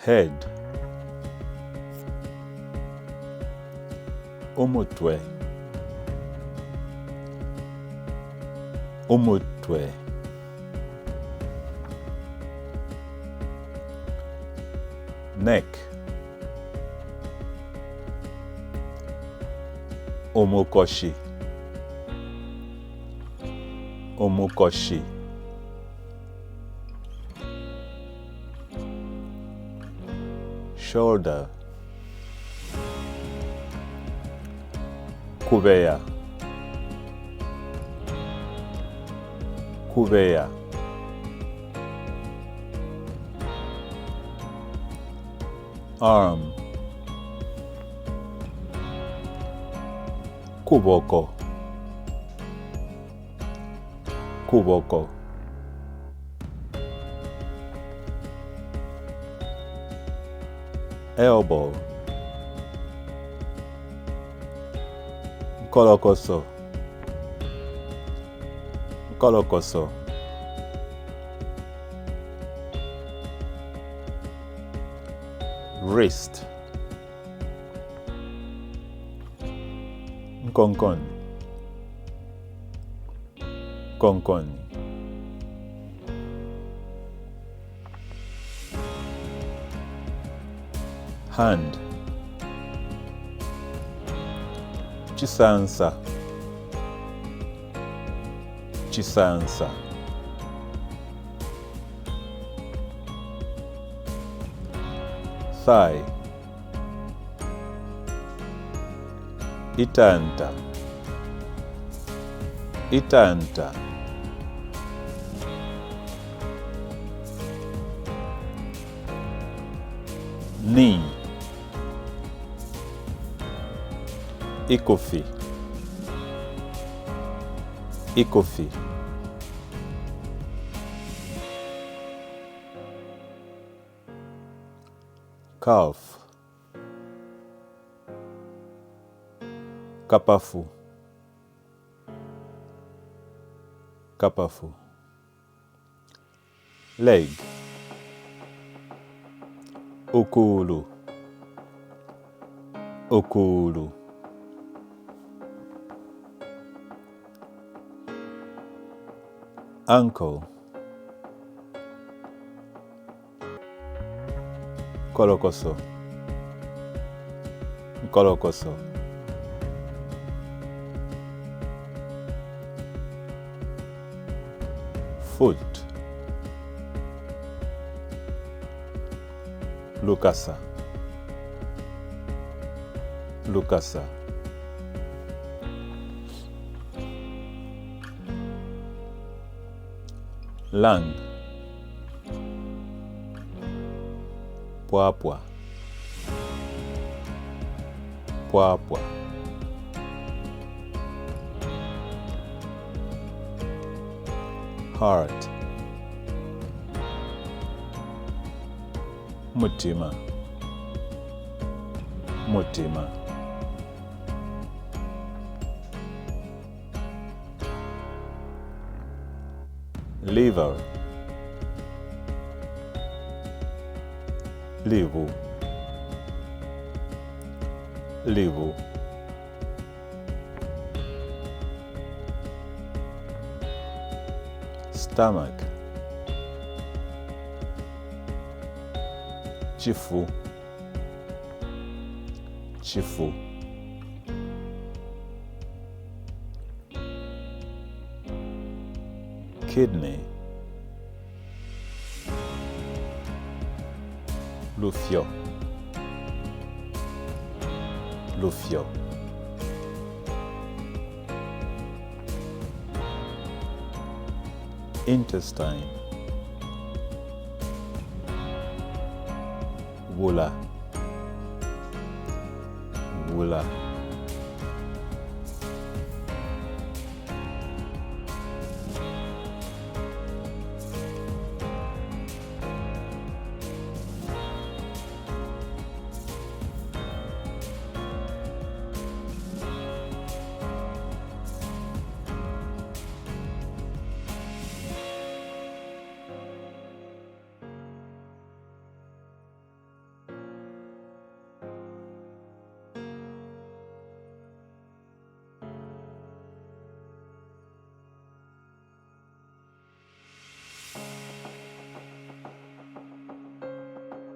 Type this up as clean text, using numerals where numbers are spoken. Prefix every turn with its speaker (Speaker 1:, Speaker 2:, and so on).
Speaker 1: head, umutwe, umutwe, neck, omokoshi, omokoshi, shoulder, kubeya, kubeya, arm, kuboko, kuboko, elbow, kolokoso, kolokoso, wrist, konkoni, konkoni, hand, chisansa, chisansa, thigh, itanta, itanta, knee, ikofi, ikofi, calf, kapafu, kapafu, leg, ukulu, ukulu, ankle, kolokoso, kolokoso, foot, lukasa, lukasa, lung, pwapwa, pwapwa, heart, mutima, mutima, liver, livu, livu, stomach, chifu, chifu, kidney, lufio, lufio, intestine, wula, wula.